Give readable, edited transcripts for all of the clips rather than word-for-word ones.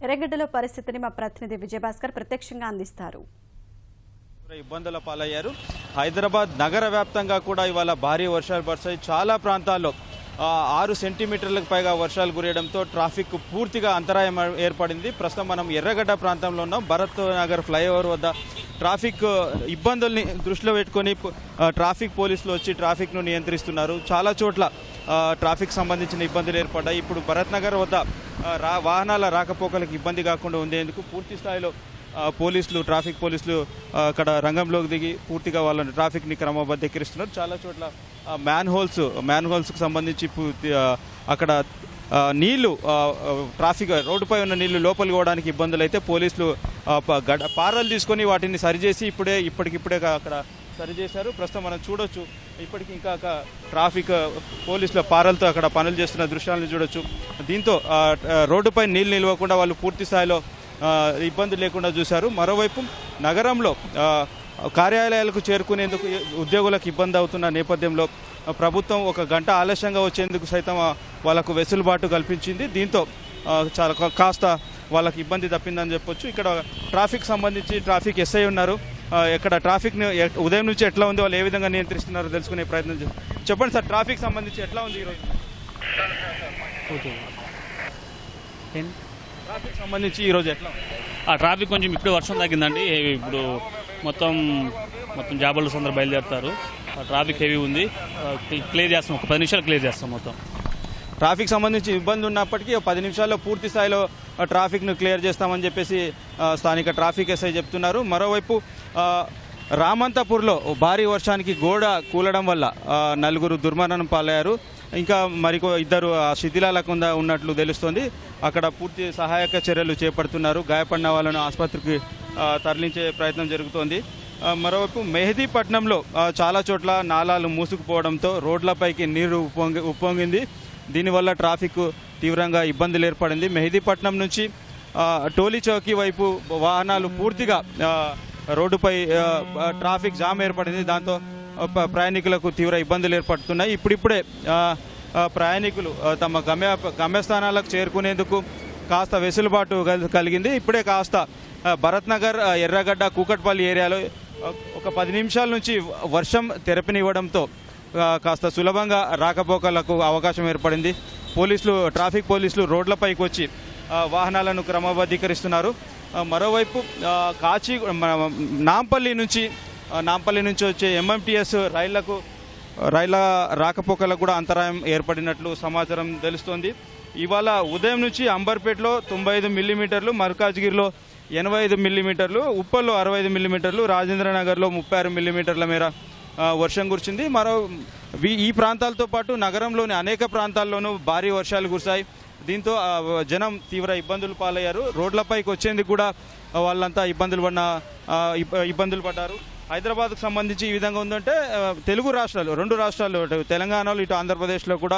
ఎర్రగడ్డలో పరిస్థితిని మా ప్రతినిధి విజయభాస్కర్ ప్రత్యక్షంగా అందిస్తారు. ఇబ్బందుల పాలయ్యారు. హైదరాబాద్ నగర వ్యాప్తంగా కూడా ఇవాళ భారీ వర్షాలు పడతాయి. చాలా ప్రాంతాల్లో 6 సెంటీమీటర్లకు పైగా వర్షాలు కురియడంతో ట్రాఫిక్ పూర్తిగా అంతరాయం ఏర్పడింది. ప్రస్తుతం మనం ఎర్రగడ్డ ప్రాంతంలో ఉన్నాం. భరత్ నగర్ ఫ్లైఓవర్ వద్ద ట్రాఫిక్ ఇబ్బందుల్ని దృష్టిలో పెట్టుకొని ట్రాఫిక్ పోలీసులు వచ్చి ట్రాఫిక్ను నియంత్రిస్తున్నారు. చాలా చోట్ల ట్రాఫిక్ సంబంధించిన ఇబ్బందులు ఏర్పడ్డాయి. ఇప్పుడు భరత్ నగర్ వద్ద వాహనాల రాకపోకలకు ఇబ్బంది కాకుండా ఉండేందుకు పూర్తి స్థాయిలో ట్రాఫిక్ పోలీసులు అక్కడ రంగంలోకి దిగి పూర్తిగా వాళ్ళని ట్రాఫిక్ని క్రమబద్ధీకరిస్తున్నారు. చాలా చోట్ల మ్యాన్హోల్స్కి సంబంధించి అక్కడ నీళ్లు ట్రాఫిక్ రోడ్డుపై ఉన్న నీళ్లు లోపలికి పోవడానికి ఇబ్బందులు అయితే పోలీసులు పారలు తీసుకొని వాటిని సరిచేసి ఇప్పటికిప్పుడే అక్కడ సరిచేశారు. ప్రస్తుతం మనం చూడొచ్చు, ఇప్పటికి ఇంకా ట్రాఫిక్ పోలీసుల పారలతో అక్కడ పనులు చేస్తున్న దృశ్యాలను చూడొచ్చు. దీంతో రోడ్డుపై నీళ్లు నిలవకుండా వాళ్ళు పూర్తి స్థాయిలో ఇబ్బంది లేకుండా చూశారు. మరోవైపు నగరంలో కార్యాలయాలకు చేరుకునేందుకు ఉద్యోగులకు ఇబ్బంది అవుతున్న నేపథ్యంలో ప్రభుత్వం 1 గంట ఆలస్యంగా వచ్చేందుకు సైతం వాళ్ళకు వెసులుబాటు కల్పించింది. దీంతో చాలా కాస్త వాళ్ళకి ఇబ్బంది తప్పిందని చెప్పొచ్చు. ఇక్కడ ట్రాఫిక్ సంబంధించి ట్రాఫిక్ ఎస్ఐ ఉన్నారు. ఇక్కడ ట్రాఫిక్ని ఉదయం నుంచి ఎట్లా ఉంది, వాళ్ళు ఏ విధంగా నియంత్రిస్తున్నారో తెలుసుకునే ప్రయత్నం చెప్పండి సార్. ట్రాఫిక్ సంబంధించి ఎట్లా ఉంది ఈరోజు? ట్రాఫిక్ సంబంధించి ఈరోజు ఎట్లా? ట్రాఫిక్ కొంచెం ఇప్పుడు వర్షం తగ్గిందండి. ఇప్పుడు మొత్తం జాబర్లు అందరూ బయలుదేరుతారు. ట్రాఫిక్ హెవీ ఉంది. క్లియర్ చేస్తాం, ఒక 10 నిమిషాలు క్లియర్ చేస్తాం. మొత్తం ట్రాఫిక్ సంబంధించి ఇబ్బంది ఉన్నప్పటికీ 10 నిమిషాల్లో పూర్తి స్థాయిలో ట్రాఫిక్ను క్లియర్ చేస్తామని చెప్పేసి స్థానిక ట్రాఫిక్ ఎస్ఐ చెప్తున్నారు. మరోవైపు రామంతపూర్లో భారీ వర్షానికి గోడ కూలడం వల్ల 4 దుర్మరణం పాలయ్యారు. ఇంకా ఇద్దరు శిథిలాలకు ఉన్నట్లు తెలుస్తోంది. అక్కడ పూర్తి సహాయక చర్యలు చేపడుతున్నారు. గాయపడిన వాళ్ళను ఆసుపత్రికి తరలించే ప్రయత్నం జరుగుతోంది. మరోవైపు మెహదీపట్నంలో చాలా చోట్ల నాలాలు మూసుకుపోవడంతో రోడ్లపైకి నీరు ఉప్పొంగింది. దీనివల్ల ట్రాఫిక్ తీవ్రంగా ఇబ్బందులు ఏర్పడింది. మెహదీపట్నం నుంచి టోలీ చౌకీ వైపు వాహనాలు పూర్తిగా రోడ్డుపై ట్రాఫిక్ జామ్ ఏర్పడింది. దాంతో ప్రయాణికులకు తీవ్ర ఇబ్బందులు ఏర్పడుతున్నాయి. ఇప్పుడిప్పుడే ప్రయాణికులు తమ గమ్యస్థానాలకు చేరుకునేందుకు కాస్త వెసులుబాటు కలిగింది. ఇప్పుడే కాస్త భరత్ నగర్, ఎర్రగడ్డ, కూకట్పల్లి ఏరియాలో ఒక 10 నిమిషాల నుంచి వర్షం తెరపనివ్వడంతో కాస్త సులభంగా రాకపోకలకు అవకాశం ఏర్పడింది. ట్రాఫిక్ పోలీసులు రోడ్లపైకి వచ్చి వాహనాలను క్రమబద్ధీకరిస్తున్నారు. మరోవైపు నాంపల్లి నుంచి వచ్చే ఎంఎంటీఎస్ రైళ్ల రాకపోకలకు కూడా అంతరాయం ఏర్పడినట్లు సమాచారం తెలుస్తోంది. ఇవాళ ఉదయం నుంచి అంబర్పేటలో 95 మిల్లీమీటర్లు, మల్కాజ్గిరిలో 85 మిల్లీమీటర్లు, ఉప్పల్లో 65 మిల్లీమీటర్లు, రాజేంద్రనగర్లో 36 మిల్లీమీటర్ల మేర వర్షం కురిసింది. ఈ ప్రాంతాలతో పాటు నగరంలోని అనేక ప్రాంతాల్లోనూ భారీ వర్షాలు కురిశాయి. దీంతో జనం తీవ్ర ఇబ్బందులు పాలయ్యారు. రోడ్లపైకి వచ్చేందుకు కూడా వాళ్ళంతా ఇబ్బందులు పడ్డారు. హైదరాబాద్కు సంబంధించి ఈ విధంగా ఉందంటే తెలుగు రాష్ట్రాలు, 2 రాష్ట్రాలు, తెలంగాణలో ఇటు ఆంధ్రప్రదేశ్లో కూడా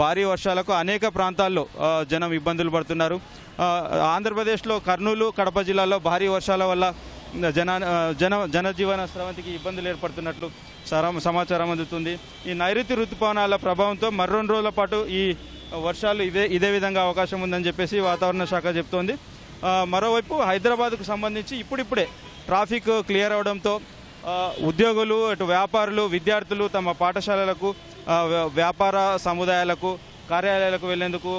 భారీ వర్షాలకు అనేక ప్రాంతాల్లో జనం ఇబ్బందులు పడుతున్నారు. ఆంధ్రప్రదేశ్లో కర్నూలు, కడప జిల్లాలో భారీ వర్షాల వల్ల జనజీవన స్రవంతికి ఇబ్బందులు ఏర్పడుతున్నట్లు సమాచారం అందుతుంది. ఈ నైరుతి ఋతుపవనాల ప్రభావంతో మరో 2 రోజుల పాటు ఈ వర్షాలు ఇదే విధంగా అవకాశం ఉందని చెప్పేసి వాతావరణ శాఖ చెప్తోంది. మరోవైపు హైదరాబాద్కు సంబంధించి ఇప్పుడిప్పుడే ట్రాఫిక్ క్లియర్ అవడంతో ఉద్యోగులు, అటు వ్యాపారులు, విద్యార్థులు తమ పాఠశాలలకు, వ్యాపార సముదాయాలకు, కార్యాలయాలకు వెళ్లేందుకు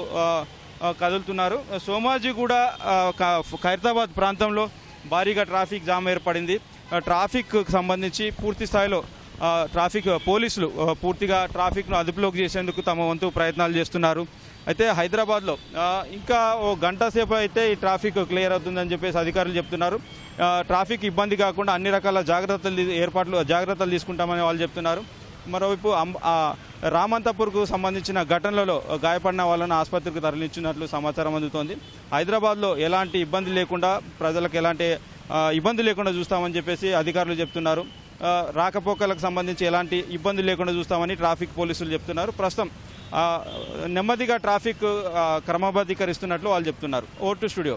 కదులుతున్నారు. సోమాజిగూడ, ఖైరతాబాద్ ప్రాంతంలో భారీగా ట్రాఫిక్ జామ్ ఏర్పడింది. ట్రాఫిక్ సంబంధించి పూర్తి స్థాయిలో ట్రాఫిక్ పోలీసులు పూర్తిగా ట్రాఫిక్ను అదుపులోకి చేసేందుకు తమ వంతు ప్రయత్నాలు చేస్తున్నారు. అయితే హైదరాబాద్లో ఇంకా 1 గంట సేపు అయితే ఈ ట్రాఫిక్ క్లియర్ అవుతుందని చెప్పేసి అధికారులు చెప్తున్నారు. ట్రాఫిక్ ఇబ్బంది కాకుండా అన్ని రకాల జాగ్రత్తలు తీసుకుంటామని వాళ్ళు చెప్తున్నారు. మరోవైపు రామంతపూర్కు సంబంధించిన ఘటనలలో గాయపడిన వాళ్ళను ఆసుపత్రికి తరలించినట్లు సమాచారం అందుతోంది. హైదరాబాద్లో ఎలాంటి ఇబ్బంది లేకుండా, ప్రజలకు ఎలాంటి ఇబ్బంది లేకుండా చూస్తామని చెప్పేసి అధికారులు చెప్తున్నారు. రాకపోకలకు సంబంధించి ఎలాంటి ఇబ్బంది లేకుండా చూస్తామని ట్రాఫిక్ పోలీసులు చెప్తున్నారు. ప్రస్తుతం నెమ్మదిగా ట్రాఫిక్ క్రమబద్ధీకరిస్తున్నట్లు వాళ్ళు చెప్తున్నారు. Over to studio.